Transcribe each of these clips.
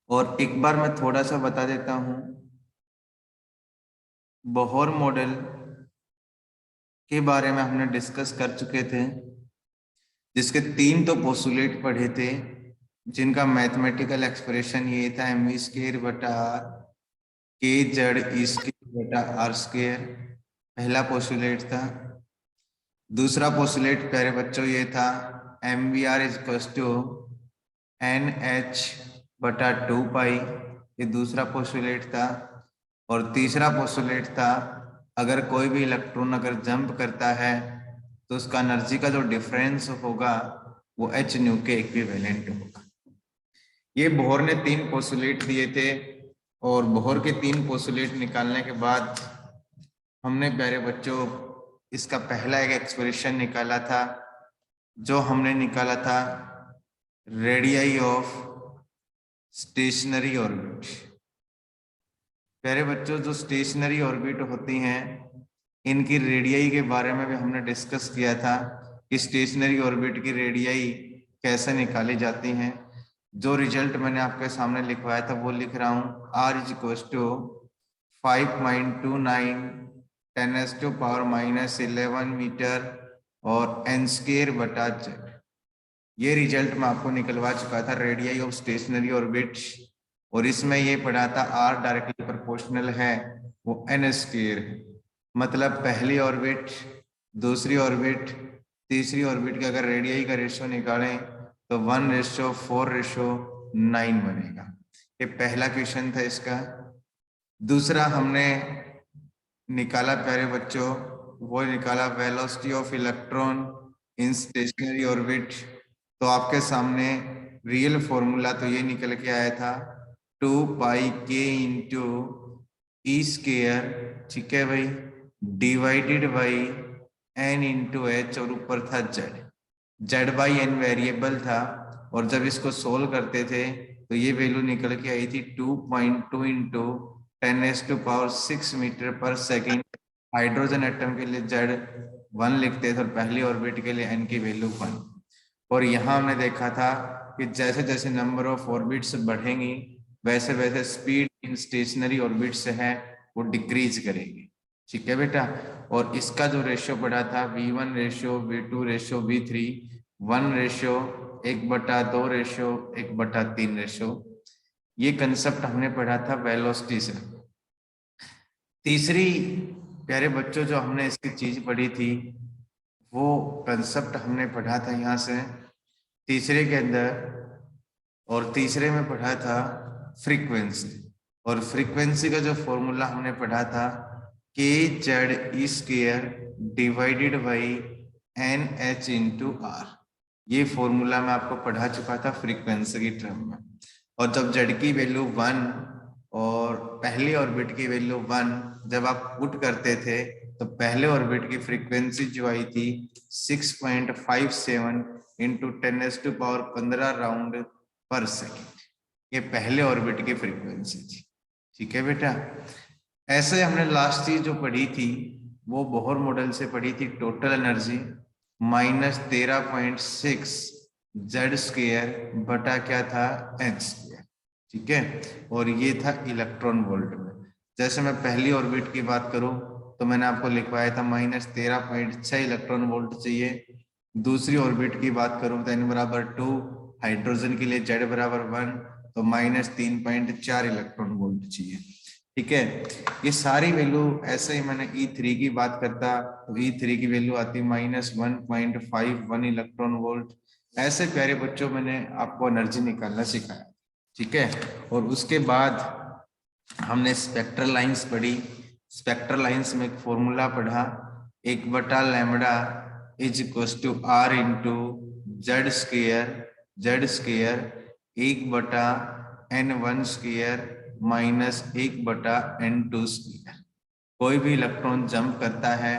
और एक बार मैं थोड़ा सा बता देता हूँ, बोहर मॉडल के बारे में हमने डिस्कस कर चुके थे, जिसके 3 तो पोस्टुलेट पढ़े थे, जिनका मैथमेटिकल एक्सप्रेशन ये था mv² बटा आर के जड़ ई² बटा आर स्क्वायर। पहला पोस्टुलेट था। दूसरा पोस्टुलेट प्यारे बच्चों ये था mvr is to n h बटा 2 पाई। ये दूसरा पोस्टुलेट था। और तीसरा पोस्टुलेट था, अगर कोई भी इलेक्ट्रॉन अगर जंप करता है तो उसका एनर्जी का जो डिफरेंस होगा वो एच न्यू के इक्विवेलेंट होगा। ये बोहर ने 3 पोस्टुलेट दिए थे, और बोहर के 3 पोस्टुलेट निकालने के बाद हमने प्यारे बच्चों इसका पहला एक एक्सप्रेशन निकाला था, जो हमने निकाला था रेडियाई ऑफ स्टेशनरी ऑर्बिट। प्यारे बच्चों, जो स्टेशनरी ऑर्बिट होती हैं, इनकी रेडियाई के बारे में भी हमने डिस्कस किया था कि स्टेशनरी ऑर्बिट की रेडियाई कैसे निकाली जाती हैं। जो रिजल्ट मैंने आपके सामने लिखवाया था वो लिख रहा हूँ। r is equal to 5.29 10⁻⁻11 metre और n² बटा z। ये रिजल्ट मैं आपको निकलवा चुका था रेडियाई ऑफ स्टेशनरी ऑर्बिट, और इसमें ये पढ़ा था r डायरेक्टली प्रोपोर्शनल है वो n² है। मतलब पहली ऑर्बिट, दूसरी ऑर्बिट, तीसरी ऑर्बिट का अगर रेडियाई का रेशियो निकालें तो 1:4:9 बनेगा। ये पहला क्वेश्चन था इसका। दूसरा हमने निकाला प्यारे बच्चों, वो निकाला velocity of electron in stationery orbit. तो आपके सामने रियल फॉर्मूला तो ये निकल के आया था 2πk इंटू ई², ठीक है भाई, divided by n into H, और ऊपर था z/n वेरिएबल था। और जब इसको सोल्व करते थे तो ये वैल्यू निकल के आई थी 2.2 इंटू 10⁻⁶ मीटर पर सेकेंड। हाइड्रोजन एटम के लिए z1 लिखते थे और पहली ऑर्बिट के लिए n की वैल्यू 1। और यहाँ हमने देखा था कि जैसे जैसे नंबर ऑफ ऑर्बिट्स बढ़ेंगी वैसे वैसे स्पीड इन स्टेशनरी ऑर्बिट्स है वो डिक्रीज करेगी, ठीक है बेटा। और इसका जो रेशियो पड़ा था v1 ratio v2 ratio v3, 1:1/2 ratio 1/3 ratio, ये कंसेप्ट हमने पढ़ा था वेलोसिटी से। तीसरी प्यारे बच्चों जो हमने इसकी चीज पढ़ी थी वो कंसेप्ट हमने पढ़ा था यहाँ से तीसरे के अंदर, और तीसरे में पढ़ा था फ्रीक्वेंसी। और फ्रीक्वेंसी का जो फॉर्मूला हमने पढ़ा था के जेड ई² divided by n h into r. ये फॉर्मूला मैं आपको पढ़ा चुका था फ्रीक्वेंसी की टर्म में। और जब जेड की वैल्यू 1 और पहली ऑर्बिट की वैल्यू 1 जब आप पुट करते थे तो पहले ऑर्बिट की फ्रीक्वेंसी जो आई थी 6.57 इंटू 10⁻15 राउंड पर सेकेंड। ये पहले ऑर्बिट की फ्रीक्वेंसी थी, ठीक है बेटा। ऐसे हमने लास्ट चीज जो पढ़ी थी वो बोहर मॉडल से पढ़ी थी, टोटल एनर्जी -13.6 z² बटा क्या था n², ठीक है। और ये था इलेक्ट्रॉन वोल्ट में। जैसे मैं पहली ऑर्बिट की बात करूं तो मैंने आपको लिखवाया था -13.6 इलेक्ट्रॉन वोल्ट चाहिए। दूसरी ऑर्बिट की बात करूं तो n=2, हाइड्रोजन के लिए z=1 तो -3.4 इलेक्ट्रॉन वोल्ट चाहिए, ठीक है। ये सारी वैल्यू ऐसे ही मैंने E3 की बात करता तो E3 की वैल्यू आती -1.51 इलेक्ट्रॉन वोल्ट। ऐसे प्यारे बच्चों मैंने आपको एनर्जी निकालना सिखाया, ठीक है। और उसके बाद हमने स्पेक्ट्रल लाइंस पढ़ी। स्पेक्ट्रल लाइंस में एक फॉर्मूला पढ़ा 1/λ is equal to r into z² 1/n1² minus 1/n2²। कोई भी इलेक्ट्रॉन जंप करता है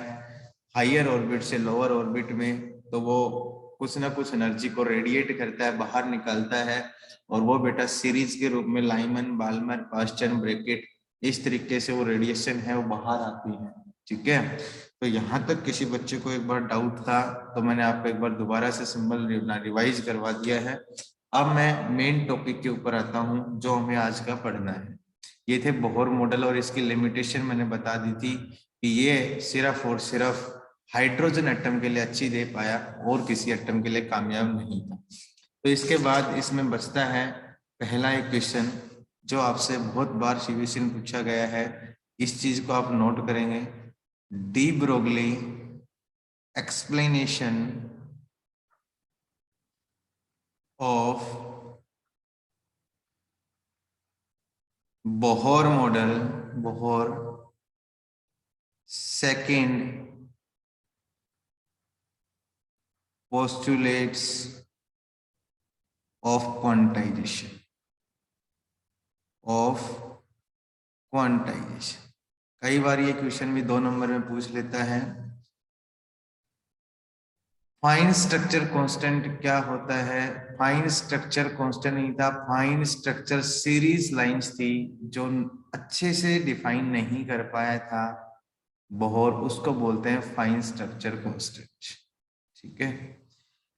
हायर ऑर्बिट से लोअर ऑर्बिट में तो वो कुछ ना कुछ एनर्जी को रेडिएट करता है, बाहर निकालता है, और वो बेटा सीरीज के रूप में लाइमन, बाल्मर, पास्चन, ब्रैकेट, इस तरीके से वो रेडिएशन है वो बाहर आती है, ठीक है। तो यहाँ तक किसी बच्चे को एक बार डाउट था तो मैंने आपको एक बार दोबारा से सिंबल रिवाइज करवा दिया है। अब मैं मेन टॉपिक के ऊपर आता हूं जो हमें आज का पढ़ना है। ये थे बोहर मॉडल और इसकी लिमिटेशन मैंने बता दी थी कि ये सिर्फ और सिर्फ हाइड्रोजन एटम के लिए अच्छी दे पाया और किसी एटम के लिए कामयाब नहीं था। तो इसके बाद इसमें बचता है पहला एक क्वेश्चन जो आपसे बहुत बार सीबीएसई में पूछा गया है। इस चीज को आप नोट करेंगे, D Broglie explanation of Bohr model, Bohr second postulates of quantization, of quantization. कई बार ये क्वेश्चन भी 2 नंबर में पूछ लेता है। फाइन स्ट्रक्चर कांस्टेंट क्या होता है? फाइन स्ट्रक्चर कांस्टेंट नहीं था, फाइन स्ट्रक्चर सीरीज लाइंस थी जो अच्छे से डिफाइन नहीं कर पाया था बोहर, उसको बोलते हैं फाइन स्ट्रक्चर कांस्टेंट। ठीक है।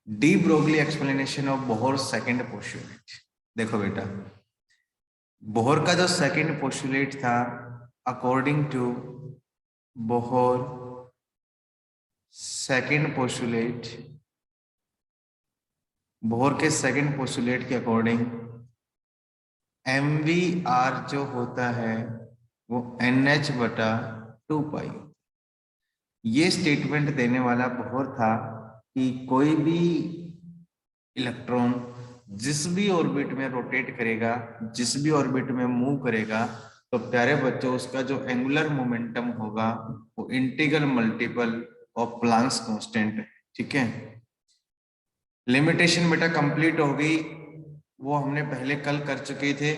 De Broglie explanation of Bohr second postulate. देखो बेटा, बोहर का जो सेकंड पोस्टुलेट था, according to Bohr second postulate, Bohr के सेकंड पोस्टुलेट के अकॉर्डिंग MVR जो होता है वो NH/2 पाई। ये स्टेटमेंट देने वाला बोहर था कि कोई भी इलेक्ट्रॉन जिस भी ऑर्बिट में रोटेट करेगा, जिस भी ऑर्बिट में मूव करेगा, तो प्यारे बच्चों उसका जो एंगुलर मोमेंटम होगा वो integral multiple of Planck's constant. ठीक है। लिमिटेशन बेटा कंप्लीट हो गई, वो हमने पहले कल कर चुके थे।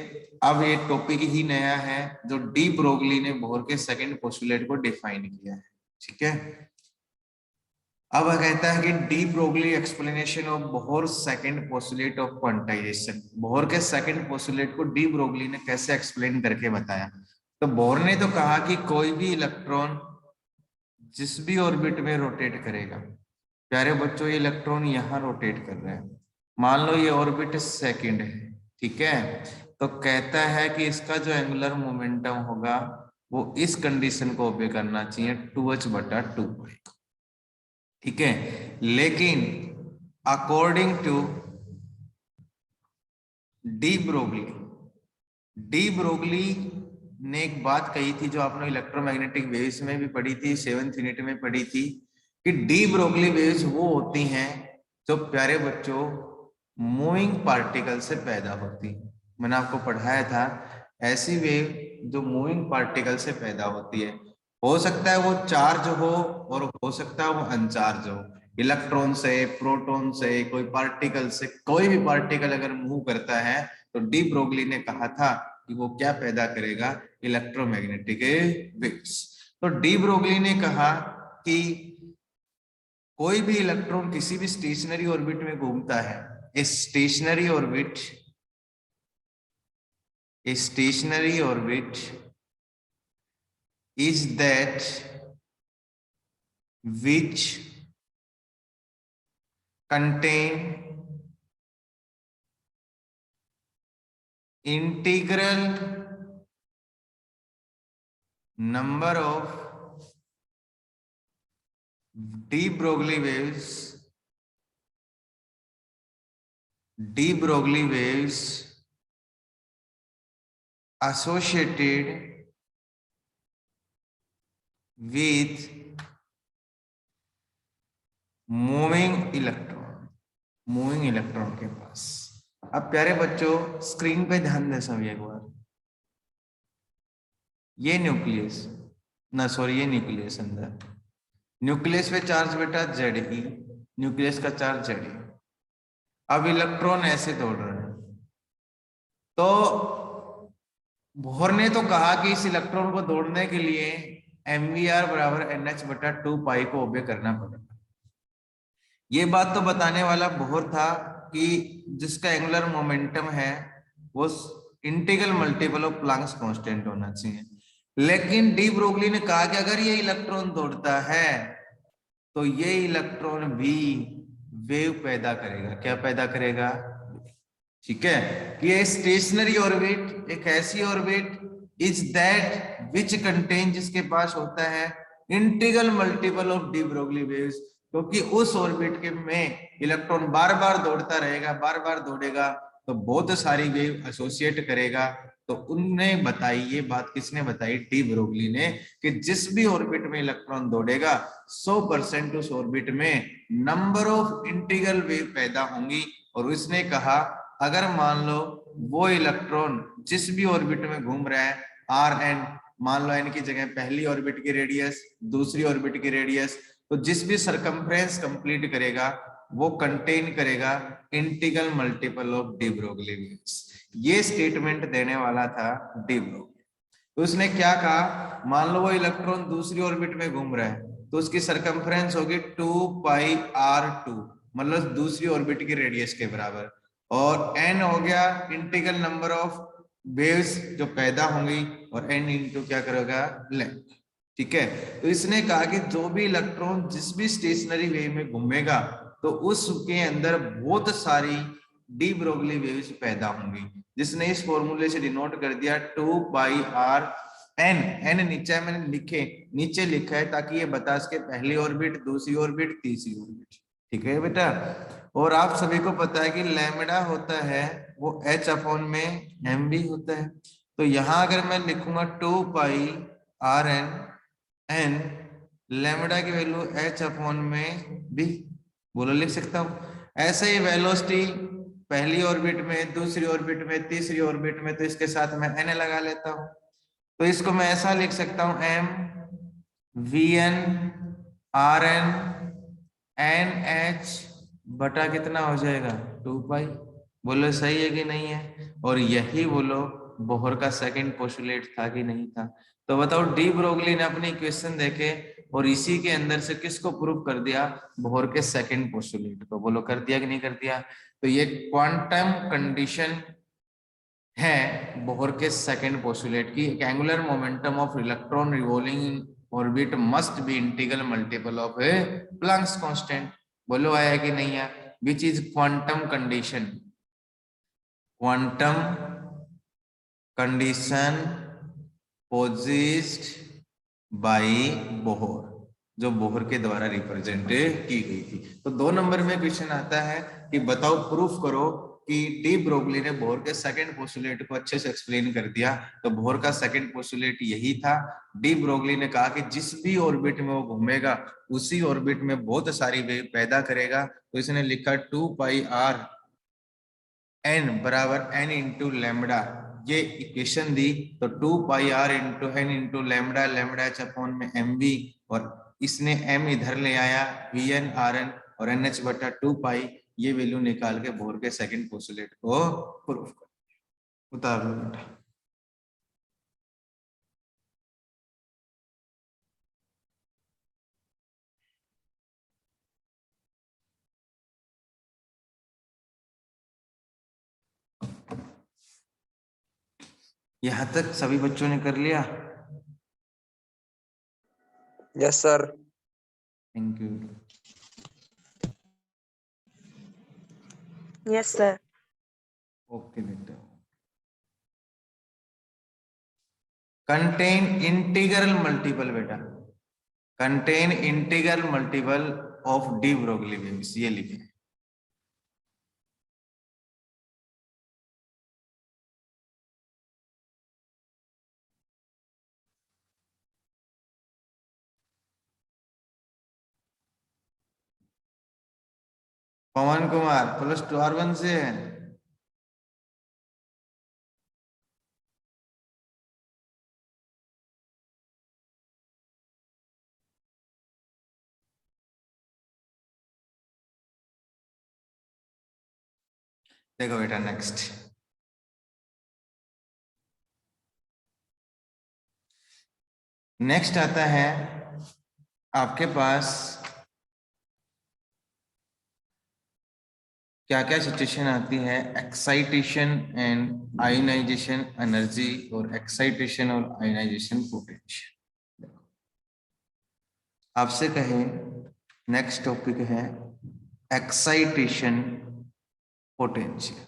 अब ये टॉपिक ही नया है जो डी ब्रोगली ने बोहर के सेकंड पोस्टुलेट को डिफाइन किया है। ठीक है। अब कहता है कि D Broglie explanation of Bohr second postulate of quantization. Bohr के सेकंड पोस्टुलेट को डी ब्रोगली ने कैसे एक्सप्लेन करके बताया? तो बोहर ने तो कहा कि कोई भी इलेक्ट्रॉन जिस भी ऑर्बिट में रोटेट करेगा, प्यारे बच्चों ये इलेक्ट्रॉन यहाँ रोटेट कर रहा है, मान लो ये ऑर्बिट सेकंड है। ठीक है। तो कहता है कि इसका जो एंगुलर मोमेंटम होगा वो इस कंडीशन को ओबे करना चाहिए 2h/2 पाई। ठीक है। लेकिन according to de Broglie, de Broglie ने एक बात कही थी जो आपने इलेक्ट्रोमैग्नेटिक वेव्स में भी पढ़ी थी, 7th यूनिट में पढ़ी थी, कि डी ब्रोगली वेव्स वो होती हैं जो प्यारे बच्चों मूविंग पार्टिकल से पैदा होती। मैंने आपको पढ़ाया था ऐसी वेव जो मूविंग पार्टिकल से पैदा होती है। हो सकता है वो चार्ज हो और हो सकता है वो अनचार्ज हो। इलेक्ट्रॉन से, प्रोटॉन से, कोई पार्टिकल से, कोई भी पार्टिकल अगर मूव करता है तो डी ब्रोगली ने कहा था कि वो क्या पैदा करेगा? Electromagnetic waves. तो डी ब्रोगली ने कहा कि कोई भी इलेक्ट्रॉन किसी भी स्टेशनरी ऑर्बिट में घूमता है, a stationary orbit, a stationary orbit is that which contain integral number of de Broglie waves, de Broglie waves associated with moving electron, moving electron के पास। अब प्यारे बच्चों स्क्रीन पे ध्यान दे सभी एक बार, ये न्यूक्लियस ना, सॉरी ये न्यूक्लियस, अंदर न्यूक्लियस पे चार्ज बेटा Ze, न्यूक्लियस का चार्ज Ze। अब इलेक्ट्रॉन ऐसे दौड़ रहे हैं, तो बोहर ने तो कहा कि इस इलेक्ट्रॉन को दौड़ने के लिए MVR बराबर NH/2 पाई को ओबे करना पड़ेगा। ये बात तो बताने वाला बोहर था कि जिसका एंगुलर मोमेंटम है वो integral multiple of Planck's constant होना चाहिए। लेकिन डी ब्रोगली ने कहा कि अगर ये इलेक्ट्रॉन दौड़ता है तो ये इलेक्ट्रॉन भी वेव पैदा करेगा। क्या पैदा करेगा? ठीक है, कि ये स्टेशनरी ऑर्बिट एक ऐसी orbit is that which contain, जिसके पास होता है integral multiple of de Broglie waves, क्योंकि उस ऑर्बिट के में इलेक्ट्रॉन बार बार दौड़ता रहेगा, बार बार दौड़ेगा तो बहुत सारी वेव एसोसिएट करेगा। तो उनने बताई, ये बात किसने बताई, डी ब्रोगली ने, कि जिस भी ऑर्बिट में इलेक्ट्रॉन दौड़ेगा 100% उस ऑर्बिट में नंबर ऑफ इंटीग्रल वेव पैदा होंगी। और उसने कहा अगर मान लो वो इलेक्ट्रॉन जिस भी ऑर्बिट में घूम रहा है आर एन, मान लो एन की जगह पहली ऑर्बिट की रेडियस, दूसरी ऑर्बिट की रेडियस, तो जिस भी सरकमफ्रेंस कंप्लीट करेगा वो कंटेन करेगा integral multiple of de Broglie waves. ये स्टेटमेंट देने वाला था डी ब्रोगली। तो उसने क्या कहा, मान लो वो इलेक्ट्रॉन दूसरी ऑर्बिट में घूम रहा है तो उसकी सरकमफ्रेंस होगी 2πr2, मतलब दूसरी ऑर्बिट की रेडियस के बराबर, और n हो गया इंटीग्रल नंबर ऑफ वेव्स जो पैदा होंगी, और n इंटू क्या करेगा, लेंथ। ठीक है, तो इसने कहा कि जो भी इलेक्ट्रॉन जिस भी स्टेशनरी वेव में घूमेगा तो उसके अंदर बहुत सारी डी ब्रोगली वेव्स पैदा होंगी, जिसने इस फॉर्मूले से डिनोट कर दिया 2πr n। n नीचे मैंने नीचे लिखा है ताकि ये बता सके पहली ऑर्बिट, दूसरी ऑर्बिट, तीसरी ऑर्बिट। ठीक है बेटा, और आप सभी को पता है कि लैम्डा होता है वो h अपॉन में m भी होता है। तो यहां अगर मैं लिखूंगा 2πrn n, लैम्डा की वैल्यू h अपॉन में b, बोलो लिख सकता हूं। ऐसे ही वेलोसिटी पहली ऑर्बिट में, दूसरी ऑर्बिट में, तीसरी ऑर्बिट में, तो इसके साथ मैं n लगा लेता हूं। तो इसको मैं ऐसा लिख सकता हूं m vn rn nh बटा कितना हो जाएगा 2π। बोलो सही है कि नहीं है? और यही बोलो बोहर का सेकंड पोस्टुलेट था कि नहीं था? तो बताओ डी ब्रोगली ने अपनी इक्वेशन देखे और इसी के अंदर से किसको प्रूव कर दिया, बोहर के सेकंड पोस्टुलेट को। बोलो कर दिया कि नहीं कर दिया? तो ये क्वांटम कंडीशन है बोहर के सेकंड पोस्टुलेट की, angular momentum of electron revolving in orbit must be integral multiple of a Planck's constant. बोलो आया कि नहीं आया? Which is quantum condition, quantum condition posed by Bohr, जो बोहर के द्वारा रिप्रेजेंट की गई थी। तो 2 नंबर में क्वेश्चन आता है कि बताओ प्रूफ करो कि डी ब्रोगली ने बोहर के सेकंड पोस्टुलेट को अच्छे से एक्सप्लेन कर दिया। तो बोहर का सेकंड पोस्टुलेट यही था, डी ब्रोगली ने कहा कि जिस भी ऑर्बिट में वो घूमेगा उसी ऑर्बिट में बहुत सारी वेव पैदा करेगा। तो इसने लिखा 2πr n बराबर n इंटू लैम्डा, ये इक्वेशन दी। तो 2πr into n into lambda, lambda H upon में mv, और इसने m इधर ले आया vn rn और nh बटा 2π, ये वैल्यू निकाल के बोहर के सेकंड पोस्टुलेट को प्रूफ कर उतार लो बेटा। यहां तक सभी बच्चों ने कर लिया? Yes sir. Thank you. Yes sir. Okay बेटा, कंटेन इंटीग्रल मल्टीपल, बेटा contain integral multiple of de Broglie waves, ये लिखे। पवन कुमार +2 R1 से है। देखो बेटा नेक्स्ट, नेक्स्ट आता है आपके पास क्या क्या सिचुएशन आती है, एक्साइटेशन एंड आयोनाइजेशन एनर्जी, और एक्साइटेशन और आयोनाइजेशन पोटेंशियल। आपसे कहे नेक्स्ट टॉपिक है एक्साइटेशन पोटेंशियल।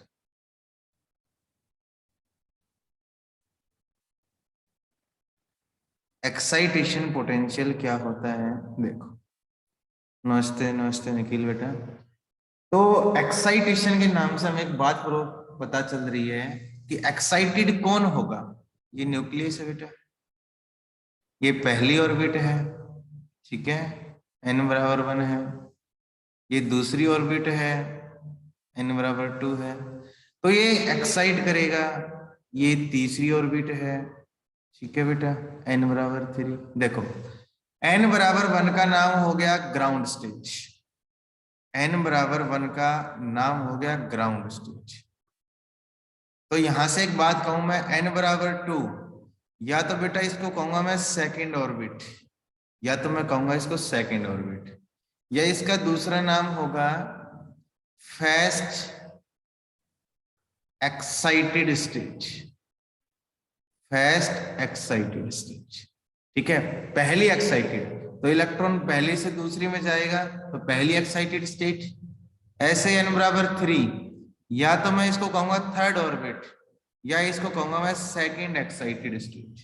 एक्साइटेशन पोटेंशियल क्या होता है देखो। नमस्ते नमस्ते निखिल बेटा। तो एक्साइटेशन के नाम से हमें एक बात पता चल रही है कि एक्साइटेड कौन होगा। ये न्यूक्लियस है बेटा, ये पहली ऑर्बिट है, ठीक है, n बराबर 1 है। ये दूसरी ऑर्बिट है, n बराबर 2 है, तो ये एक्साइट करेगा। ये तीसरी ऑर्बिट है, ठीक है बेटा, n बराबर 3। देखो n बराबर 1 का नाम हो गया ग्राउंड स्टेज, n बराबर 1 का नाम हो गया ग्राउंड स्टेज। तो यहां से एक बात कहूं मैं, n बराबर 2, या तो बेटा इसको कहूंगा मैं सेकंड ऑर्बिट, या तो मैं कहूंगा इसको सेकंड ऑर्बिट, या इसका दूसरा नाम होगा first excited stage, first excited stage, ठीक है। पहली एक्साइटेड, तो इलेक्ट्रॉन पहली से दूसरी में जाएगा, तो पहली एक्साइटेड स्टेट। ऐसे n बराबर 3, या तो मैं इसको कहूंगा थर्ड ऑर्बिट, या इसको कहूंगा मैं second excited state,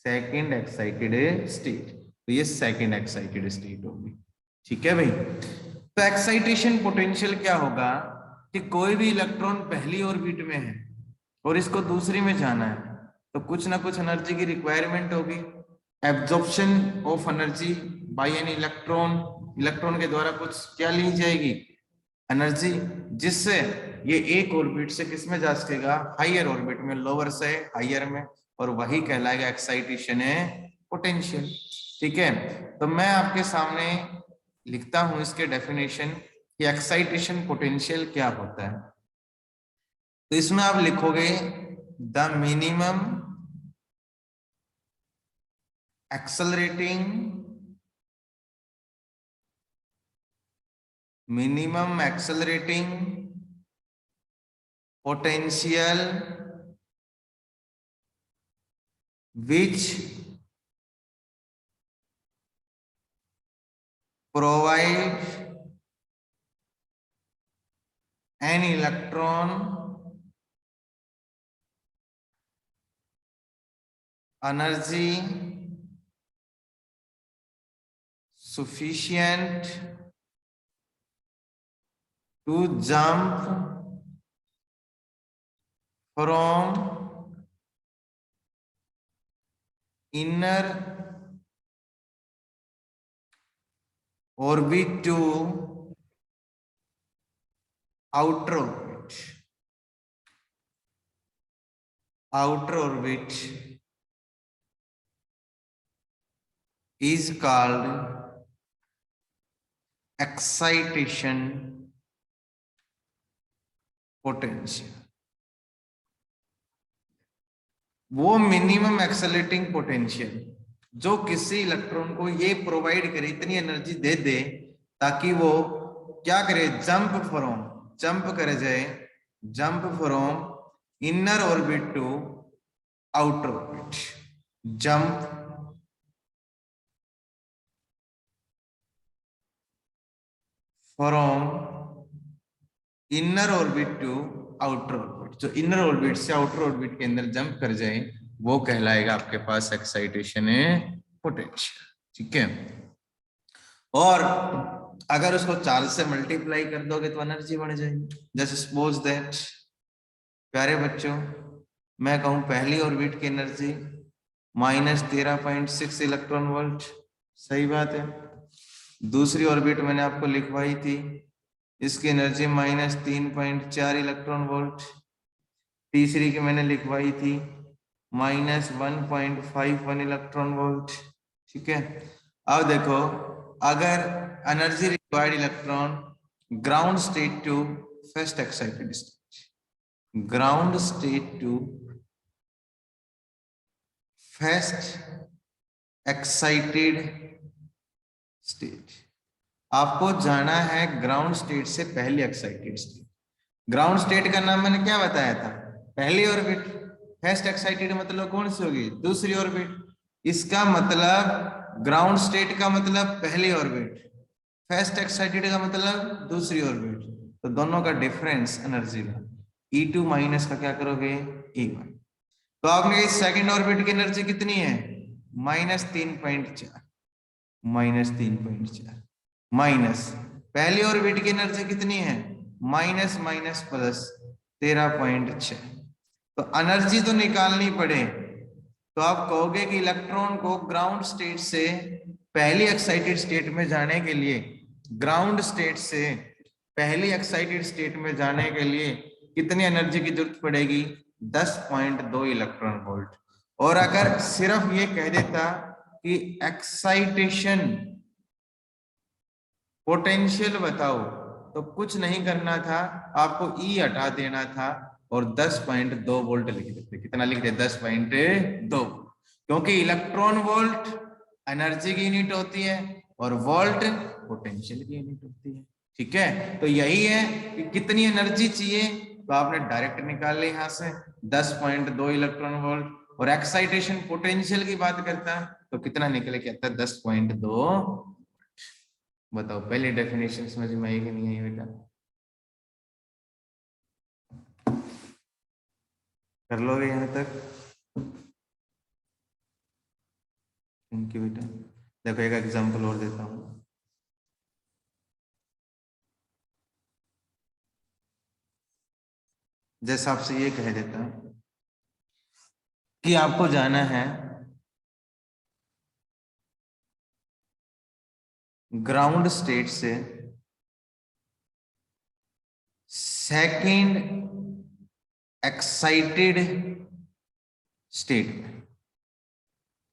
second excited state. तो ये सेकंड एक्साइटेड स्टेट होगी, ठीक है भाई। तो एक्साइटेशन पोटेंशियल क्या होगा कि कोई भी इलेक्ट्रॉन पहली ऑर्बिट में है और इसको दूसरी में जाना है, तो कुछ ना कुछ एनर्जी की रिक्वायरमेंट होगी। Absorption of energy by an electron, electron के द्वारा कुछ क्या ली जाएगी, एनर्जी, जिससे ये एक ऑर्बिट से किस में जा सकेगा, हायर ऑर्बिट में, लोअर से हायर में, और वही कहलाएगा एक्साइटेशन है पोटेंशियल, ठीक है। तो मैं आपके सामने लिखता हूं इसके डेफिनेशन कि एक्साइटेशन पोटेंशियल क्या होता है। तो इसमें आप लिखोगे the minimum accelerating potential which provide an electron energy sufficient to jump from inner orbit to outer orbit. Outer orbit is called excitation potential. वो मिनिमम एक्सेलरेटिंग पोटेंशियल जो किसी इलेक्ट्रॉन को ये प्रोवाइड करे, इतनी एनर्जी दे दे ताकि वो क्या करे, जंप करे जाए, jump from inner orbit to outer orbit, jump from inner orbit to outer orbit, जो इनर ऑर्बिट से आउटर ऑर्बिट के अंदर जंप कर जाए वो कहलाएगा आपके पास एक्साइटेशन पोटेंशियल, ठीक है। और अगर उसको 4 से मल्टीप्लाई कर दोगे तो एनर्जी बढ़ जाएगी। जैसे सपोज दैट प्यारे बच्चों, मैं कहूं पहली ऑर्बिट की एनर्जी -13.6 इलेक्ट्रॉन वोल्ट, सही बात है। दूसरी ऑर्बिट मैंने आपको लिखवाई थी, इसकी एनर्जी -3.4 इलेक्ट्रॉन वोल्ट। तीसरी की मैंने लिखवाई थी -1.51 इलेक्ट्रॉन वोल्ट, ठीक है। अब देखो, अगर energy required electron ground state to first excited state, ground state to first excited state, आपको जाना है ग्राउंड स्टेट से पहली एक्साइटेड स्टेट। ग्राउंड स्टेट का नाम मैंने क्या बताया था, पहली ऑर्बिट। फर्स्ट एक्साइटेड मतलब कौन सी होगी, दूसरी ऑर्बिट। इसका मतलब ग्राउंड स्टेट का मतलब पहली ऑर्बिट, फर्स्ट एक्साइटेड का मतलब दूसरी ऑर्बिट, तो दोनों का डिफरेंस एनर्जी का E2 माइनस का क्या करोगे, E1। तो आपने इस सेकंड ऑर्बिट की एनर्जी कितनी है, -3.4 -3.4 माइनस पहली ऑर्बिट की एनर्जी कितनी है माइनस माइनस प्लस 13.6। तो एनर्जी तो निकालनी पड़े तो आप कहोगे कि इलेक्ट्रॉन को ग्राउंड स्टेट से पहली एक्साइटेड स्टेट में जाने के लिए ग्राउंड स्टेट से पहली एक्साइटेड स्टेट में जाने के लिए कितनी एनर्जी की जरूरत पड़ेगी 10.2 इलेक्ट्रॉन वोल्ट। और अगर सिर्फ ये कह देता कि एक्साइटेशन पोटेंशियल बताओ तो कुछ नहीं करना था, आपको ई हटा देना था और 10.2 वोल्ट लिख देते। कितना लिख देते 10.2, क्योंकि इलेक्ट्रॉन वोल्ट एनर्जी की यूनिट होती है और वोल्ट पोटेंशियल की यूनिट होती है। ठीक है, तो यही है कि कितनी एनर्जी चाहिए तो आपने डायरेक्ट निकाल ली यहां से 10.2 इलेक्ट्रॉन वोल्ट। और एक्साइटेशन पोटेंशियल की बात करता तो कितना निकले के आता 10.2। बताओ पहली डेफिनेशन समझ में आई कि नहीं आई बेटा? कर लोगे यहां तक? थैंक यू बेटा। देखो एक एग्जांपल और देता हूं। जैसे आपसे ये कह देता कि आपको जाना है ग्राउंड स्टेट से सेकंड एक्साइटेड स्टेट में।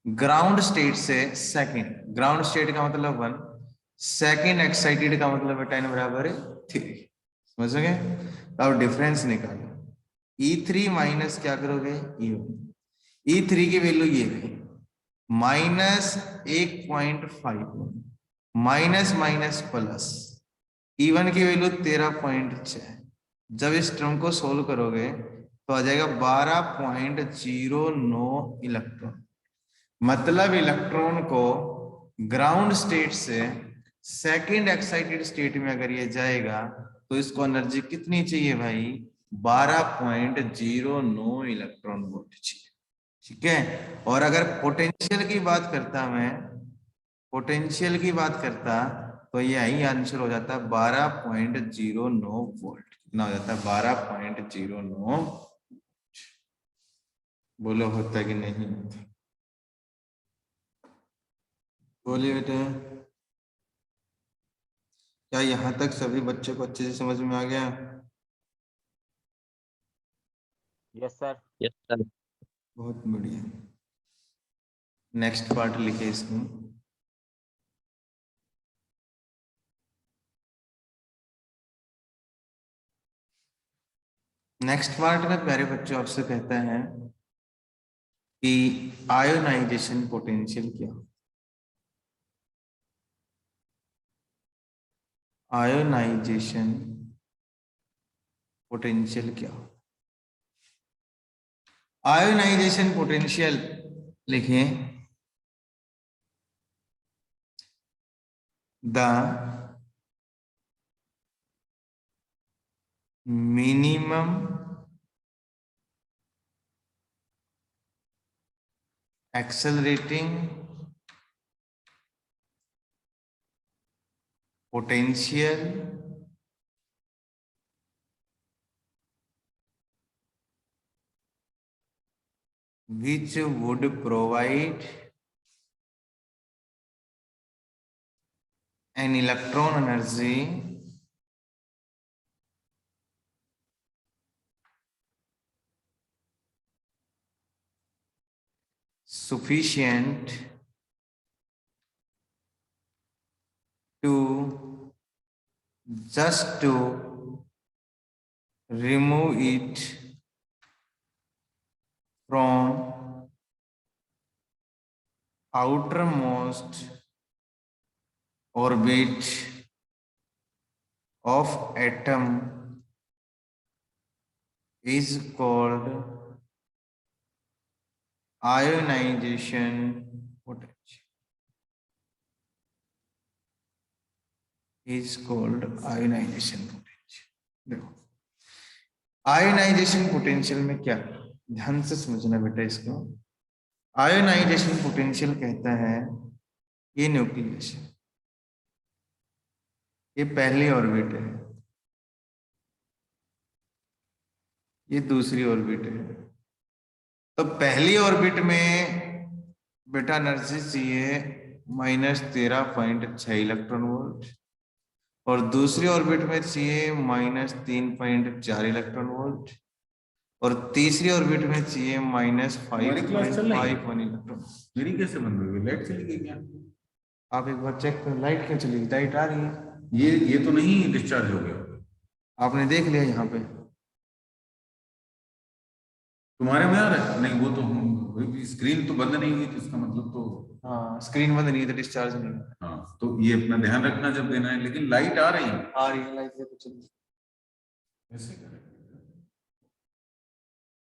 ग्राउंड स्टेट से सेकंड, ग्राउंड स्टेट का मतलब 1, सेकंड एक्साइटेड का मतलब बेटा n बराबर है 3। समझ गए? तो अब डिफरेंस निकालो। E3 माइनस क्या करोगे E1। E3 की वैल्यू ये है -1.5 माइनस माइनस प्लस E1 की वैल्यू 13.6। जब इस टर्म को सोल्व करोगे तो आ जाएगा 12.09 इलेक्ट्रॉन। मतलब इलेक्ट्रॉन को ग्राउंड स्टेट से सेकंड एक्साइटेड स्टेट में अगर ये जाएगा तो इसको एनर्जी कितनी चाहिए भाई 12.09 इलेक्ट्रॉन वोल्ट चाहिए। ठीक है, और अगर पोटेंशियल की बात करता मैं, पोटेंशियल की बात करता तो यही आंसर हो जाता 12.09 वोल्ट। कितना हो जाता 12.09। बोलो होता कि नहीं होता? बोलिए बेटा। क्या यहाँ तक सभी बच्चों को अच्छे से समझ में आ गया? Yes sir. Yes sir. बहुत बढ़िया। नेक्स्ट पार्ट लिखे इसमें। नेक्स्ट पार्ट में प्यारे बच्चों आपसे कहता है कि आयोनाइजेशन पोटेंशियल क्या हो। आयोनाइजेशन पोटेंशियल क्या हो। आयोनाइजेशन पोटेंशियल लिखें the minimum accelerating potential which would provide an electron energy sufficient to just to remove it from outermost orbit of atom is called ionization potential. Is called ionization potential. देखो ionization potential में क्या, ध्यान से समझना बेटा इसको। Ionization potential कहता है ये न्यूक्लियस है, ये पहली ऑर्बिट है, ये दूसरी ऑर्बिट है। तो पहली ऑर्बिट में बेटा एनर्जी चाहिए -13.6 इलेक्ट्रॉन वोल्ट, और दूसरी ऑर्बिट में चाहिए -3.4 इलेक्ट्रॉन वोल्ट, और तीसरी ऑर्बिट में चाहिए हमारी क्लास चल रही है? -5.51 इलेक्ट्रॉन। मेरी कैसे बंद हो गई? लाइट चली गई क्या? आप एक बार चेक करो, लाइट क्यों चली गई? लाइट आ रही है, ये तो नहीं डिस्चार्ज हो गया। आपने देख लिया यहाँ पे? तुम्हारे में आ रहा है? नहीं, वो तो स्क्रीन तो बंद नहीं हुई, तो इसका मतलब तो हाँ, स्क्रीन बंद नहीं तो डिस्चार्ज नहीं। हाँ, तो ये अपना ध्यान रखना जब देना है। लेकिन लाइट आ रही है। आ रही है लाइट, देखो चल। कैसे करें?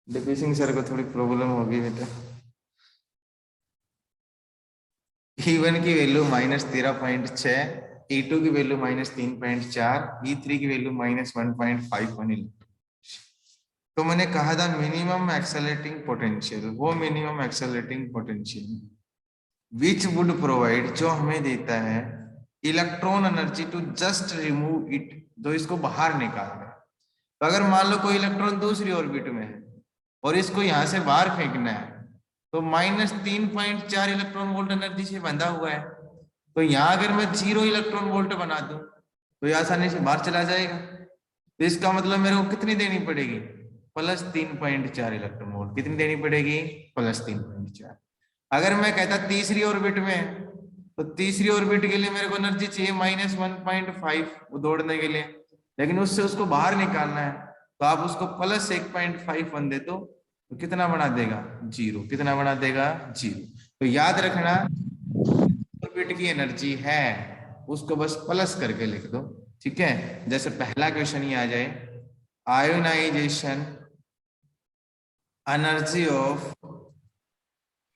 डिपिसिंग सर को थोड़ी प्रॉब्लम होगी बेटा। E1 की वैल्यू -13.6, E2 की वैल्यू -3.4, E3 की वैल्यू -1.51। तो मैंने कहा था मिनिमम एक्सेलरेटिंग पोटेंशियल, वो minimum accelerating potential which would provide, जो हमें देता है electron energy to just remove it, जो इसको बाहर निकालना है। तो अगर मान लो कोई इलेक्ट्रॉन दूसरी ऑर्बिट में है और इसको यहां से बाहर फेंकना है, तो -3.4 इलेक्ट्रॉन वोल्ट एनर्जी से बंधा हुआ है। तो यहाँ अगर मैं 0 इलेक्ट्रॉन वोल्ट बना दूं तो ये आसानी से बाहर चला जाएगा। तो इसका मतलब मेरे को कितनी देनी पड़ेगी? +3.4 इलेक्ट्रॉन वोल्ट। कितनी देनी पड़ेगी? +3.4। अगर मैं कहता तीसरी ऑर्बिट में, तो तीसरी ऑर्बिट के लिए मेरे को एनर्जी चाहिए -1.5 वो दौड़ने के लिए, लेकिन उससे उसको बाहर निकालना है। तो आप उसको +1.51 दे दो, तो कितना बना देगा? 0। कितना बना देगा? 0। तो याद रखना, ऑर्बिट की एनर्जी है उसको बस प्लस करके लिख दो, ठीक है। जैसे पहला क्वेश्चन ही आ जाए, ionization energy of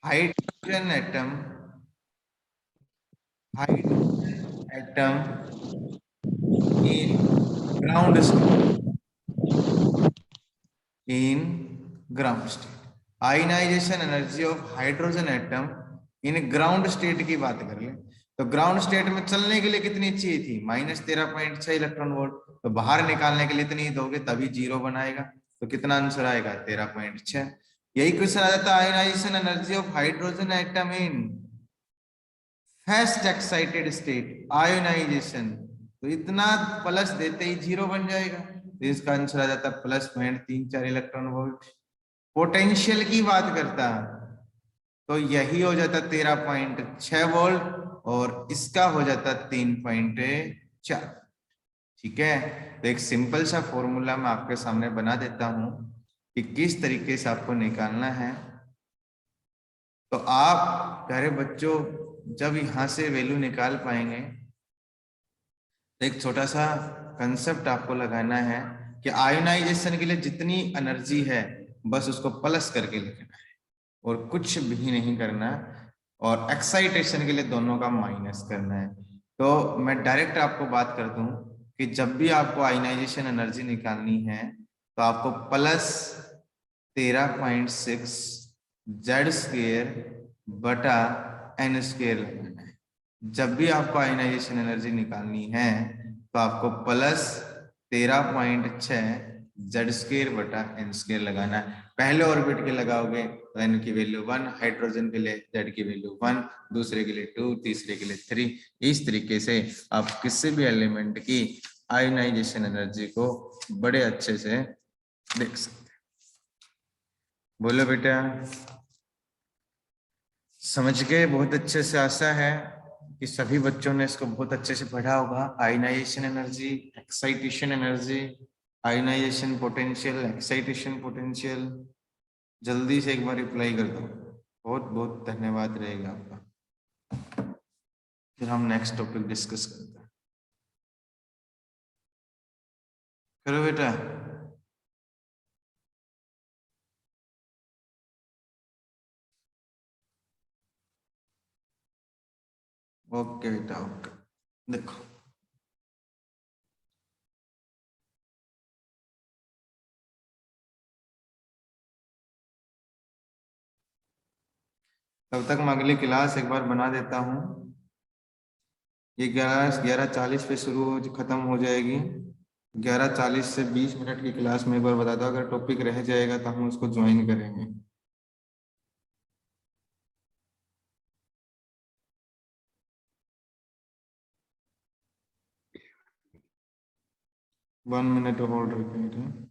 hydrogen atom, hydrogen atom in ground state, in ground state। Ionization energy of hydrogen atom in ground state की बात कर ले, तो ग्राउंड स्टेट में चलने के लिए कितनी चाहिए थी? -13.6 इलेक्ट्रॉन वोल्ट। तो बाहर निकालने के लिए इतनी दोगे तभी 0 बनाएगा। तो कितना आंसर आएगा? 13.6। यही क्वेश्चन आ जाता है, ionization energy of hydrogen atom in first excited state, ionization. तो इतना प्लस देते ही 0 बन जाएगा। तो इसका आंसर आ जाता +0.34 इलेक्ट्रॉन वोल्ट। पोटेंशियल की बात करता तो यही हो जाता 13.6 वोल्ट, और इसका हो जाता 3.4। ठीक है। तो एक सिंपल सा फॉर्मूला मैं आपके सामने बना देता हूं कि किस तरीके से आपको निकालना है। तो आप प्यारे बच्चों जब यहां से वैल्यू निकाल पाएंगे, तो एक छोटा सा कंसेप्ट आपको लगाना है कि आयोनाइजेशन के लिए जितनी एनर्जी है बस उसको प्लस करके लिखना है और कुछ भी नहीं करना, और एक्साइटेशन के लिए दोनों का माइनस करना है। तो मैं डायरेक्ट आपको बात कर दूं कि जब भी आपको आयोनाइजेशन एनर्जी निकालनी है तो आपको +13.6 Z² बटा n² लगाना है। जब भी आपको आयनाइजेशन एनर्जी निकालनी है तो आपको +13.6 Z² बटा n² लगाना है। पहले ऑर्बिट के लगाओगे तो n की वैल्यू 1, हाइड्रोजन के लिए Z की वैल्यू 1, दूसरे के लिए 2, तीसरे के लिए 3। इस तरीके से आप किसी भी एलिमेंट की आयनाइजेशन एनर्जी को बड़े अच्छे से देख सकते हैं। बोलो बेटा, समझ गए? बहुत अच्छे से। आशा है कि सभी बच्चों ने इसको बहुत अच्छे से पढ़ा होगा। Ionization energy, excitation energy, ionization potential, excitation potential. जल्दी से एक बार रिप्लाई कर दो। बहुत बहुत धन्यवाद रहेगा आपका। फिर हम नेक्स्ट टॉपिक डिस्कस करते हैं। करो बेटा। ओके बेटा, ओके। देखो, तब तक मैं अगली क्लास एक बार बना देता हूँ। ये 11:40 पे खत्म हो जाएगी। 11:40 से 20 मिनट की क्लास में एक बार बताता हूँ, अगर टॉपिक रह जाएगा तो हम उसको ज्वाइन करेंगे। वन मिनट होल्ड रखिए।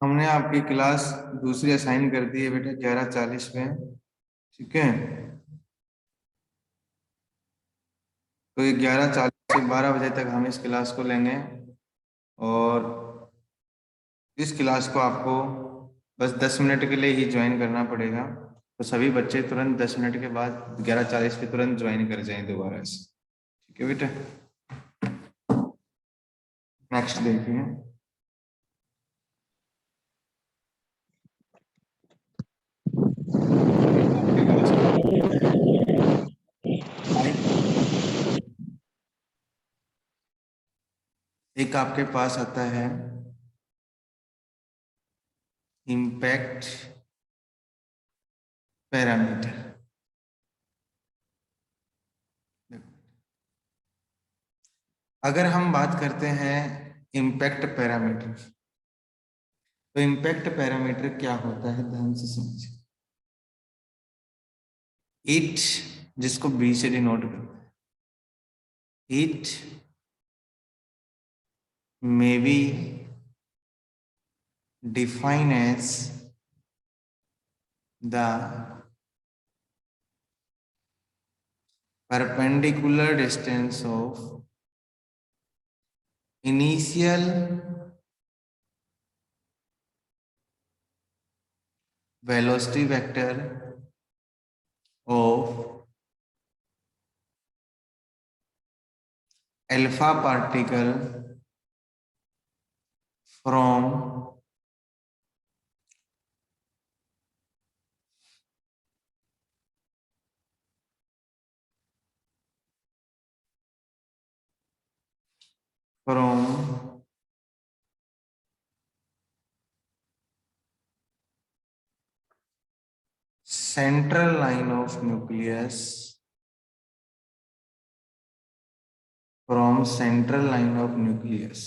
हमने आपकी क्लास दूसरी असाइन कर दी है बेटा 11:40 पे, ठीक है। तो ये 11:40 से 12 बजे तक हम इस क्लास को लेंगे, और इस क्लास को आपको बस 10 मिनट के लिए ही ज्वाइन करना पड़ेगा। तो सभी बच्चे तुरंत 10 मिनट के बाद 11:40 पे तुरंत ज्वाइन कर जाएं दोबारा से, ठीक है बेटा। नेक्स्ट देखिए। एक आपके पास आता है इम्पैक्ट पैरामीटर। अगर हम बात करते हैं इम्पैक्ट पैरामीटर, तो इम्पैक्ट पैरामीटर क्या होता है ध्यान से समझिए। इट, जिसको बी से डिनोट करते हैं, it may be define as the perpendicular distance of initial velocity vector of alpha particle from central line of nucleus, from central line of nucleus.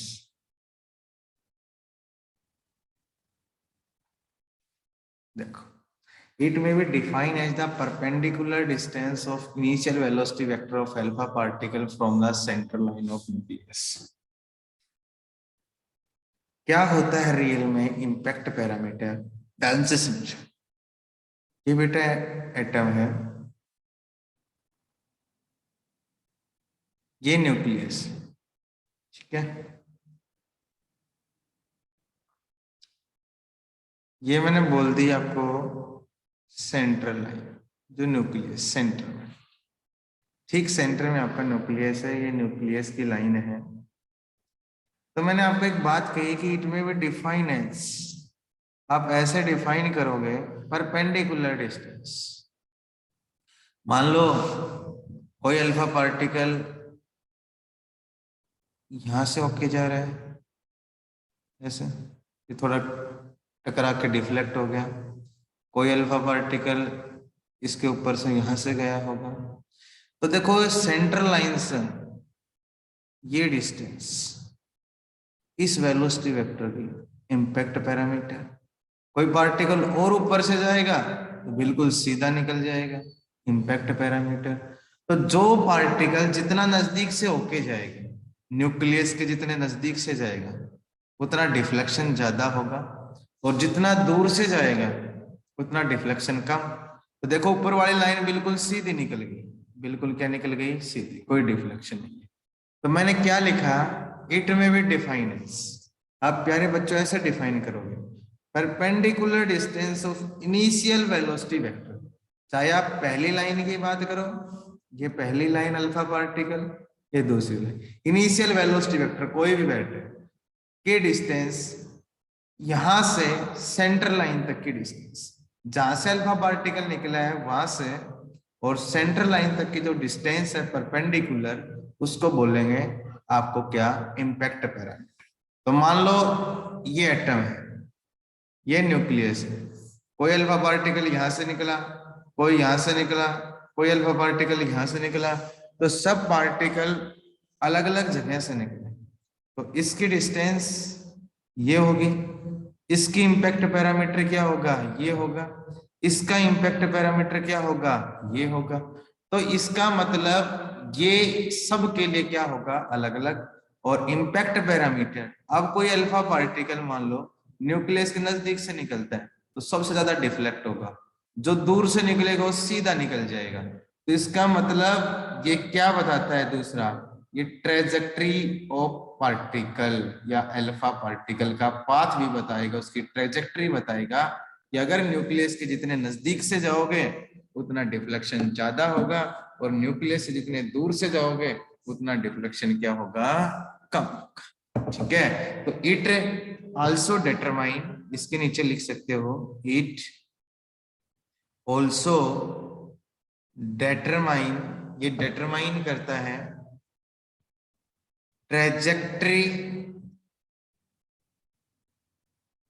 देखो, it may be defined as the perpendicular distance of initial velocity vector of alpha particle from the central line of nucleus. क्या होता है real में impact parameter, ध्यान से समझो। ये बेटा एटम है, ये न्यूक्लियस, ठीक है। ये मैंने बोल दी आपको सेंट्रल लाइन, जो न्यूक्लियस सेंटर में, ठीक सेंटर में आपका न्यूक्लियस है, ये न्यूक्लियस की लाइन है। तो मैंने आपको एक बात कही कि इट में भी डिफाइन एज, आप ऐसे डिफाइन करोगे परपेंडिकुलर डिस्टेंस। मान लो कोई अल्फा पार्टिकल यहां से होके जा रहा है, ऐसे ये थोड़ा टकरा के डिफ्लेक्ट हो गया, कोई अल्फा पार्टिकल इसके ऊपर से यहां से गया होगा। तो देखो सेंट्रल लाइन से ये डिस्टेंस, इस वेलोसिटी वेक्टर की इम्पैक्ट पैरामीटर। कोई पार्टिकल और ऊपर से जाएगा तो बिल्कुल सीधा निकल जाएगा, इम्पैक्ट पैरामीटर। तो जो पार्टिकल जितना नजदीक से होके जाएगा, न्यूक्लियस के जितने नजदीक से जाएगा उतना डिफ्लेक्शन ज्यादा होगा, और जितना दूर से जाएगा उतना डिफ्लेक्शन कम। तो देखो ऊपर वाली लाइन बिल्कुल सीधी निकल गई, बिल्कुल क्या निकल गई, सीधी, कोई डिफ्लेक्शन नहीं है। तो मैंने क्या लिखा, इट में भी डिफाइन। आप प्यारे बच्चों ऐसे डिफाइन करोगे, perpendicular distance of initial velocity vector, चाहे आप पहली लाइन की बात करो, ये पहली लाइन अल्फा पार्टिकल, ये दूसरी लाइन, इनिशियल वेलोसिटी वेक्टर कोई भी वेक्टर के डिस्टेंस यहां से सेंटर लाइन तक की डिस्टेंस, जहां से अल्फा पार्टिकल निकला है वहां से और सेंटर लाइन तक की जो डिस्टेंस है परपेंडिकुलर, उसको बोलेंगे आपको क्या, इम्पैक्ट पैरामीटर। तो मान लो ये एटम है, ये न्यूक्लियस है, कोई अल्फा पार्टिकल यहां से निकला, कोई यहां से निकला, कोई अल्फा पार्टिकल यहां से निकला, तो सब पार्टिकल अलग अलग जगह से निकले, तो इसकी डिस्टेंस ये होगी, इसकी इंपैक्ट पैरामीटर क्या होगा, ये होगा, इसका इंपैक्ट पैरामीटर क्या होगा, ये होगा। तो इसका मतलब ये सब के लिए क्या होगा, अलग अलग। और इंपैक्ट पैरामीटर, अब कोई अल्फा पार्टिकल मान लो न्यूक्लियस के नजदीक से निकलता है तो सबसे ज्यादा डिफ्लेक्ट होगा, जो दूर से निकलेगा वो सीधा निकल जाएगा। तो इसका मतलब ये क्या बताता है, दूसरा, ये ट्रेजेक्ट्री ऑफ पार्टिकल या अल्फा पार्टिकल का पाथ भी बताएगा, उसकी ट्रेजेक्ट्री बताएगा कि अगर न्यूक्लियस के जितने नजदीक से जाओगे उतना डिफ्लेक्शन ज्यादा होगा, और न्यूक्लियस से जितने दूर से जाओगे उतना डिफ्लेक्शन क्या होगा, कम होगा। ठीक है, तो इट आल्सो डिटरमाइन, इसके नीचे लिख सकते हो, इट ऑल्सो डिटरमाइन, ये डिटरमाइन करता है trajectory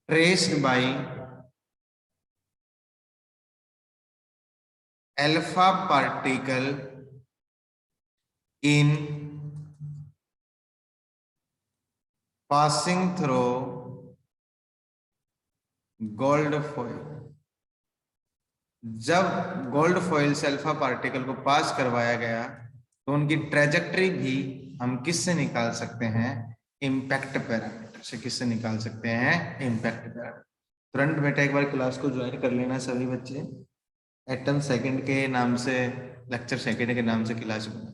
traced by alpha particle in passing through gold foil. जब गोल्ड फॉइल से अल्फा पार्टिकल को पास करवाया गया तो उनकी ट्रेजेक्ट्री भी हम किससे निकाल सकते हैं, इम्पैक्ट पैरामीटर से। किससे निकाल सकते हैं, इम्पैक्ट पैरामीटर। तुरंत बेटा एक बार क्लास को ज्वाइन कर लेना सभी बच्चे, एटम सेकंड के नाम से, लेक्चर सेकंड के नाम से क्लास बना।